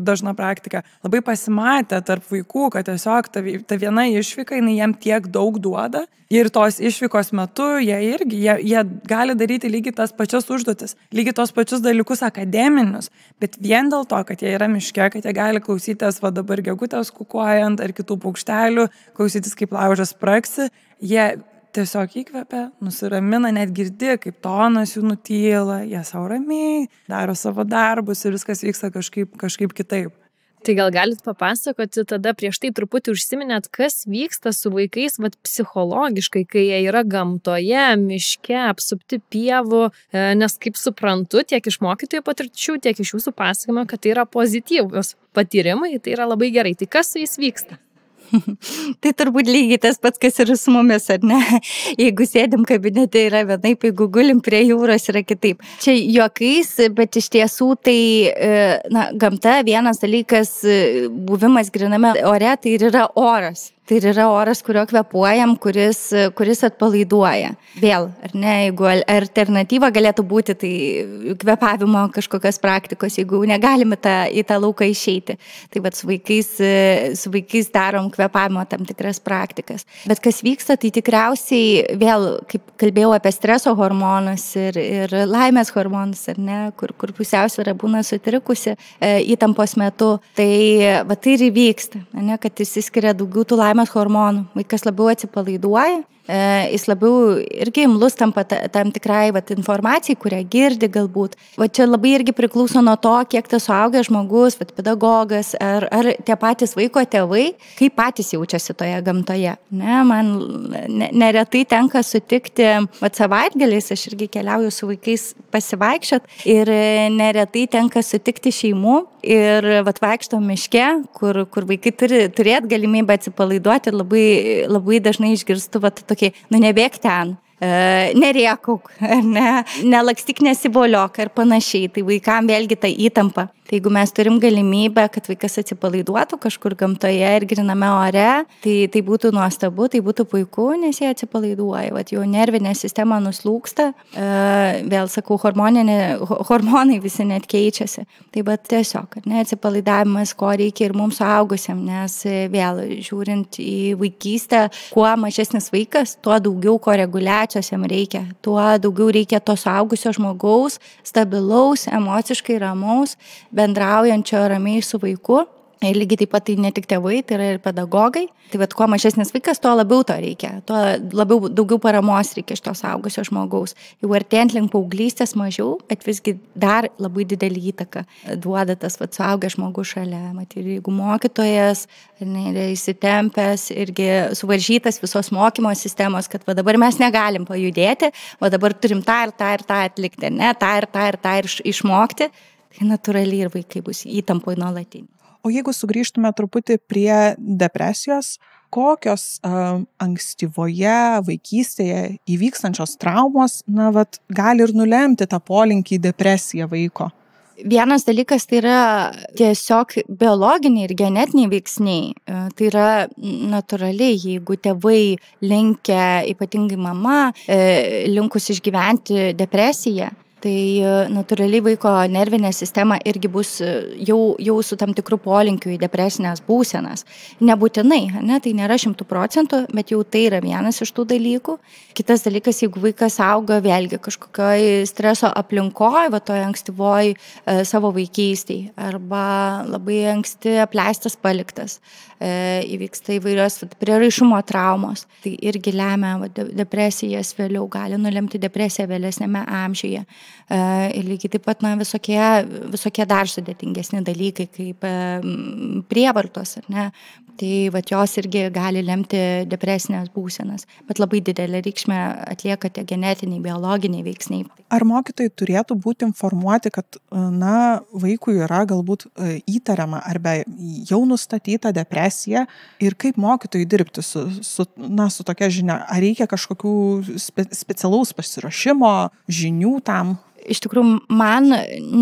dažna praktika, labai pasimatė tarp vaikų, kad tiesiog ta viena išvyka, jinai jiem tiek daug duoda ir tos išvykos metu jie gali daryti lygiai tas pačias užduotis, lygiai tos pačius dalykus akademinius, bet vien dėl to, kad jie yra miške, kad jie gali klausytis dabar gegutės kukuojant ar kitų paukštelių, klausytis kaip laužas spraksi, jie tiesiog įkvepia, nusiramina, net girdi, kaip tonas jų nutyla, jie savo ramiai, daro savo darbus ir viskas vyksta kažkaip kitaip. Tai gal galit papasakoti tada prieš tai truputį užsiminėt, kas vyksta su vaikais psichologiškai, kai jie yra gamtoje, miške, apsupti pievų, nes kaip suprantu, tiek iš mokytojų patirčių, tiek iš jūsų pasakojimo, kad tai yra pozityvus patyrimai, tai yra labai gerai. Tai kas su jais vyksta? Tai turbūt lygiai tas pats, kas ir su mumis, ar ne? Jeigu sėdim kabinete yra vienaip, jeigu gulim prie jūros yra kitaip. Čia juokais, bet iš tiesų tai gamta vienas dalykas, buvimas griname ore, tai ir yra oras. Tai yra oras, kurio kvepuojam, kuris atpalaiduoja. Vėl, ar ne, jeigu alternatyva galėtų būti, tai kvepavimo kažkokios praktikos, jeigu negalime į tą lauką išeiti. Tai vat su vaikais darom kvepavimo tam tikras praktikas. Bet kas vyksta, tai tikriausiai vėl, kaip kalbėjau apie streso hormonus ir laimės hormonus, ar ne, kur pusiausvyra būna sutrikusi įtampos metu, tai va tai ir įvyksta, ne, kad išsiskiria daugiau tų laimės hormonų. Vaikas labiau atsipalaiduoja, jis labiau irgi imlus tampa tam tikrai informacijai, kurią girdi galbūt. Va čia labai irgi priklauso nuo to, kiek tas suaugęs žmogus, pedagogas ar tie patys vaiko tėvai, kaip patys jaučiasi toje gamtoje. Ne, man neretai tenka sutikti, savaitgaliais aš irgi keliauju su vaikais pasivaikščiot ir neretai tenka sutikti šeimų ir vaikšto miške, kur vaikai turi turėti galimybę atsipalaiduoti ir labai dažnai išgirstu tokį, nebėk ten, nerėkauk, nelakstyk, nesivoliok ir panašiai. Tai vaikam vėlgi ta įtampa. Tai jeigu mes turim galimybę, kad vaikas atsipalaiduotų kažkur gamtoje ir griname ore, tai būtų nuostabu, tai būtų puiku, nes jie atsipalaiduoja. Vat jau nervinė sistema nuslūksta, vėl sakau, hormonai visi net keičiasi. Tai tiesiog, atsipalaidavimas, ko reikia ir mums suaugusiam, nes vėl žiūrint į vaikystę, kuo mažesnis vaikas, tuo daugiau koreguliacijos jam reikia, tuo daugiau reikia to suaugusio žmogaus, stabilaus, emociškai ramaus, bendraujančio ramiai su vaiku. Ir lygiai taip pat tai ne tik tėvai, tai yra ir pedagogai. Tai kuo mažesnis vaikas, tuo labiau to reikia. Tuo daugiau paramos reikia iš to suaugusio žmogaus. Jau artėjant link paauglystės mažiau, bet visgi dar labai didelį įtaką duoda tas suaugęs žmogus šalia. Ir jeigu mokytojas yra įsitempęs, irgi suvaržytas visos mokymo sistemos, kad dabar mes negalim pajudėti, dabar turim tą ir tą atlikti, tą ir išmokti, tai natūraliai ir vaikai bus įtampoj nuolatinį. O jeigu sugrįžtume truputį prie depresijos, kokios ankstyvoje vaikystėje įvykstančios traumos, gali ir nulemti tą polinkį į depresiją vaiko? Vienas dalykas tai yra tiesiog biologiniai ir genetiniai veiksniai. Tai yra natūraliai, jeigu tėvai linkę, ypatingai mama, linkus išgyventi depresiją, tai natūraliai vaiko nervinė sistema irgi bus jau su tam tikru polinkiu į depresinės būsenas. Nebūtinai, tai nėra 100%, bet jau tai yra vienas iš tų dalykų. Kitas dalykas, jeigu vaikas auga vėlgi kažkokioj streso aplinkoj, toj ankstyvoj savo vaikystėj, arba labai anksti apleistas paliktas, įvyksta įvairios prieraišumo traumos, tai irgi lemia depresijas vėliau, gali nulemti depresiją vėlesnėme amžiuje. Ir lygiai taip pat visokie dar sudėtingesni dalykai, kaip prievartos, ar ne? Tai jos irgi gali lemti depresinės būsenas, bet labai didelę reikšmę atlieka tie genetiniai, biologiniai veiksniai. Ar mokytojai turėtų būti informuoti, kad vaikui yra galbūt įtariama arba jau nustatyta depresija ir kaip mokytojai dirbti su tokia žinia? Ar reikia kažkokių specialaus pasiruošimo, žinių tam? Iš tikrųjų, man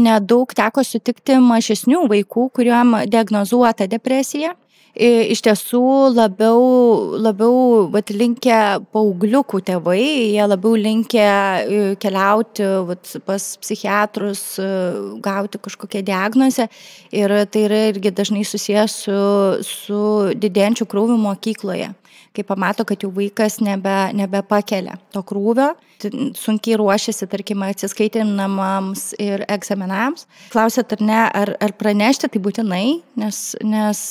nedaug teko sutikti mažesnių vaikų, kuriuom diagnozuota depresija. Iš tiesų labiau linkę paaugliukų tėvai, jie labiau linkę keliauti pas psichiatrus, gauti kažkokią diagnozę ir tai yra irgi dažnai susijęs su didėjančiu krūviu mokykloje. Kai pamato, kad jau vaikas nebepakelia to krūvio, sunkiai ruošiasi, tarkim, atsiskaitinamams ir egzaminams. Klausėt, ar pranešti, tai būtinai, nes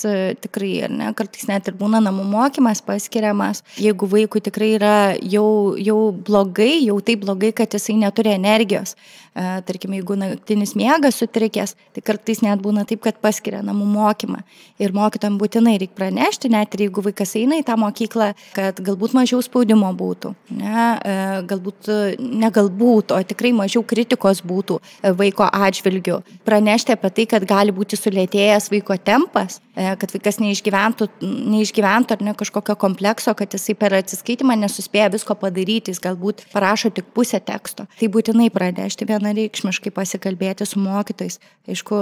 tikrai, kartais net ir būna namų mokymas paskiriamas. Jeigu vaikui tikrai yra jau blogai, jau taip blogai, kad jisai neturi energijos, tarkim, jeigu naktinis miegas sutrikęs, tai kartais net būna taip, kad paskiria namų mokymą. Ir mokytojam būtinai reikia pranešti, net ir jeigu vaikas eina į tą mokyklą, kad galbūt mažiau spaudimo būtų, galbūt, o tikrai mažiau kritikos būtų vaiko atžvilgiu. Pranešti apie tai, kad gali būti sulėtėjęs vaiko tempas, kad vaikas neišgyventų ar ne kažkokio komplekso, kad jisai per atsiskaitimą nesuspėja visko padaryti, jis galbūt parašo tik pusę teksto. Tai būtinai pranešti vienareikšmiškai, pasikalbėti su mokytojais. Aišku,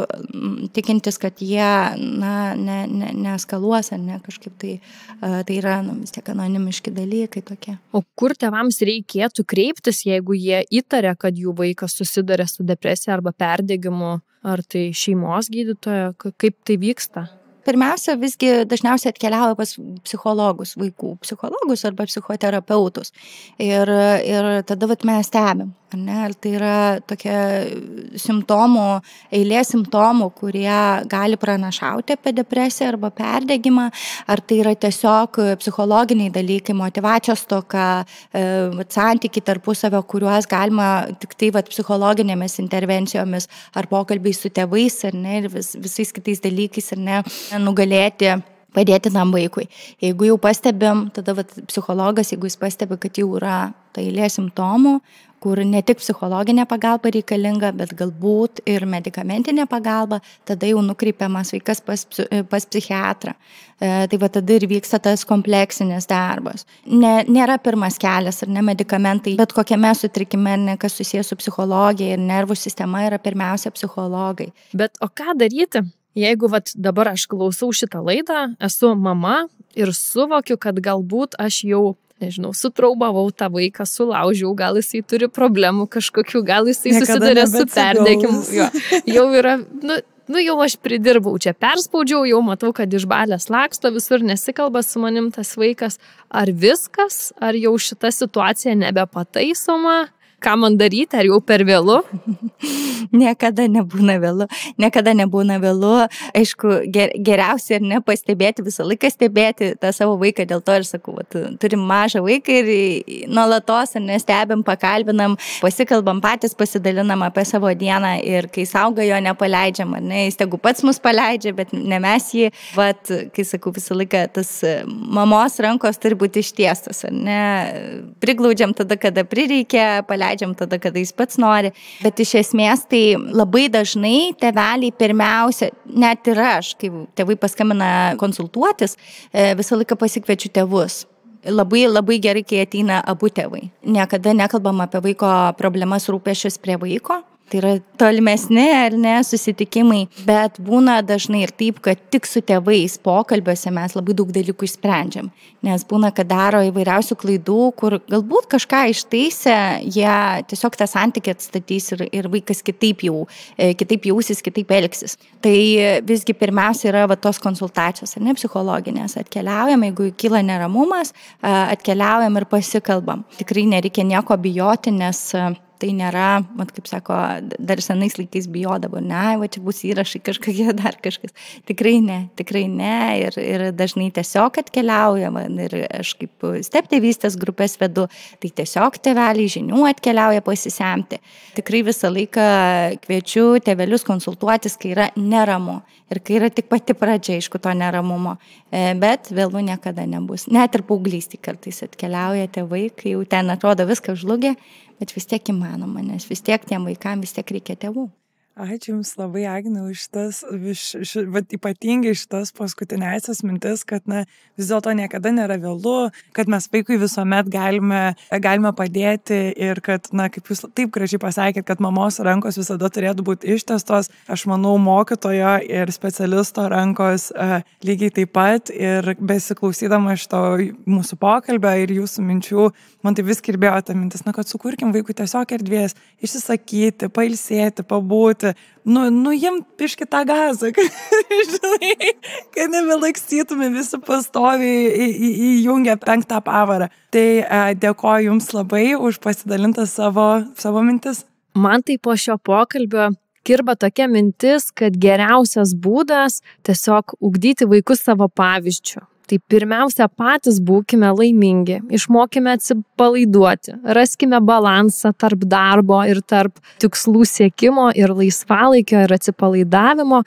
tikintis, kad jie neeskaluos ar ne kažkaip tai yra vis tiek anonimiški dalykai tokie. O kur tėvams reikėtų kreiptis, jeigu jie įtaria, kad jų vaikas susiduria su depresija arba perdegimu, ar tai šeimos gydytoja, kaip tai vyksta? Pirmiausia, visgi dažniausiai atkeliauja pas psichologus, vaikų psichologus arba psichoterapeutus. Ir tada mes stebim, ar ne? Ar tai yra tokia eilė simptomų, kurie gali pranašauti apie depresiją arba perdegimą, ar tai yra tiesiog psichologiniai dalykai, motyvacijos stoka, santykiai tarpusavio, kuriuos galima tik tai psichologinėmis intervencijomis ar pokalbiais su tėvais, ar ne, ir visais kitais dalykais, ar ne, nugalėti, padėti tam vaikui. Jeigu jau pastebim, tada psichologas, jeigu jis pastebi, kad jau yra ta eilė simptomų, kur ne tik psichologinė pagalba reikalinga, bet galbūt ir medikamentinė pagalba, tada jau nukreipiamas vaikas pas psichiatrą. Tai tada ir vyksta tas kompleksinis darbas. Nėra pirmas kelias ar ne medikamentai, bet kokiame sutrikime, ne kas susijęs su psichologija ir nervų sistema yra pirmiausia psichologai. Bet o ką daryti? Jeigu dabar aš klausau šitą laidą, esu mama ir suvokiu, kad galbūt aš jau, sutraubavau tą vaiką, sulaužiau, gal jisai turi problemų kažkokių, gal jisai susiduria su perdegimu. Jau yra, jau aš pridirbau čia, perspaudžiau, jau matau, kad išbalęs laksto, visur nesikalba su manim tas vaikas. Ar viskas, ar jau šita situacija nebepataisoma? Ką man daryti, ar jau per vėlu? Niekada nebūna vėlu. Aišku, geriausia ir nepastebėti, visą laiką stebėti tą savo vaiką, dėl to ir sakau, turim mažą vaiką ir nuolatos nestebim, pakalbinam, pasikalbam patys, pasidalinam apie savo dieną ir kai sauga jo nepaleidžiam, ne, jis tegu pats mus paleidžia, bet ne mes jį, kai sakau, visą laiką tas mamos rankos turi būti ištiestas, ne, priglaudžiam tada, kada prireikia, paleidžiam tada, kada jis pats nori, bet iš esmės tai labai dažnai tėveliai pirmiausia, net ir aš, kai tėvai paskambina konsultuotis, visą laiką pasikviečiu tėvus. Labai gerai, kai ateina abu tėvai. Niekada nekalbam apie vaiko problemas, rūpesčius prie vaiko. Tai yra tolimesni ar ne susitikimai, bet būna dažnai ir taip, kad tik su tėvais pokalbiuose mes labai daug dalykų išsprendžiam. Nes būna, kad daro įvairiausių klaidų, kur galbūt kažką ištaisę, jie tiesiog tą santykį atstatys ir vaikas kitaip jausis, kitaip elgsis. Tai visgi pirmiausia yra tos konsultacijos, ar ne, psichologinės. Atkeliaujam, jeigu kyla neramumas, atkeliaujam ir pasikalbam. Tikrai nereikia nieko bijoti, nes tai nėra, kaip sako, dar senais laikais bijodavo, čia bus įrašai kažkokie, dar kažkas. Tikrai ne. Ir dažnai tiesiog atkeliauja, ir aš kaip steptėvystės grupės vedu, tai tiesiog tėveliai žinių atkeliauja pasisemti. Tikrai visą laiką kviečiu tėvelius konsultuotis, kai yra neramu. Ir kai yra tik pati pradžia, aišku, to neramumo. Bet vėlų niekada nebus. Net ir paauglystėj kartais atkeliauja tėvai, kai jau ten atrodo viską žlugė, bet vis tiek įmanoma, nes vis tiek tiem vaikam vis tiek reikia tėvų. Ačiū Jums labai, Agne, už ypatingai šitas paskutinėsias mintis, kad vis dėlto niekada nėra vėlu, kad mes vaikui visuomet galime padėti ir kad, kaip Jūs taip gražiai pasakėt, kad mamos rankos visada turėtų būti ištiestos, aš manau, mokytojo ir specialisto rankos lygiai taip pat, ir besiklausydama šito mūsų pokalbio ir Jūsų minčių, man tai vis kirbėjo ta mintis, kad sukurkim vaikui tiesiog erdvės išsisakyti, pailsėti, pabūti, nuimt biškį tą gazą, kad nebelakstytume visi pastoviai įjungę 5 pavarą. Tai dėkoju Jums labai už pasidalintą savo mintis. Man tai po šio pokalbio kirba tokia mintis, kad geriausias būdas tiesiog ugdyti vaikus savo pavyzdžiu. Tai pirmiausia, patys būkime laimingi, išmokime atsipalaiduoti, raskime balansą tarp darbo ir tarp tikslų siekimo ir laisvalaikio ir atsipalaidavimo.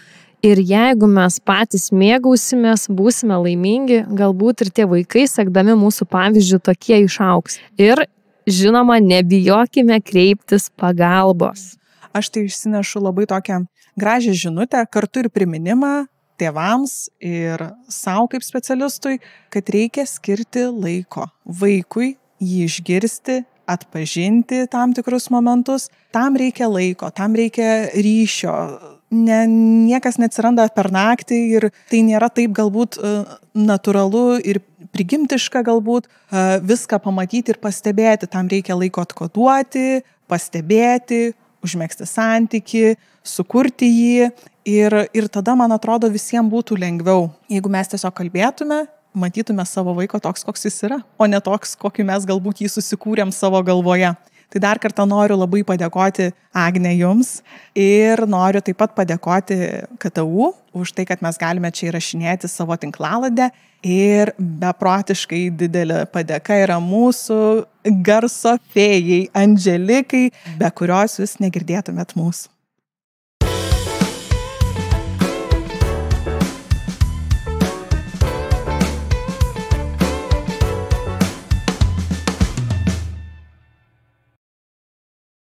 Ir jeigu mes patys mėgausimės, būsime laimingi, galbūt ir tie vaikai, sekdami mūsų pavyzdžių, tokie išaugs. Ir žinoma, nebijokime kreiptis pagalbos. Aš tai išsinešu labai tokią gražią žinutę, kartu ir priminimą, tėvams ir savo kaip specialistui, kad reikia skirti laiko vaikui, jį išgirsti, atpažinti tam tikrus momentus. Tam reikia laiko, tam reikia ryšio. Niekas neatsiranda per naktį ir tai nėra taip galbūt natūralu ir prigimtiška galbūt viską pamatyti ir pastebėti. Tam reikia laiko atkoduoti, pastebėti, užmegzti santykį, sukurti jį ir tada, man atrodo, visiems būtų lengviau. Jeigu mes tiesiog kalbėtume, matytume savo vaiko toks, koks jis yra, o ne toks, kokį mes galbūt jį susikūrėm savo galvoje. Tai dar kartą noriu labai padėkoti Agne jums ir noriu taip pat padėkoti KTU už tai, kad mes galime čia įrašinėti savo tinklaladę ir beprotiškai didelė padėka yra mūsų garso fėjai Andželikai, be kurios jūs negirdėtumėt mūsų.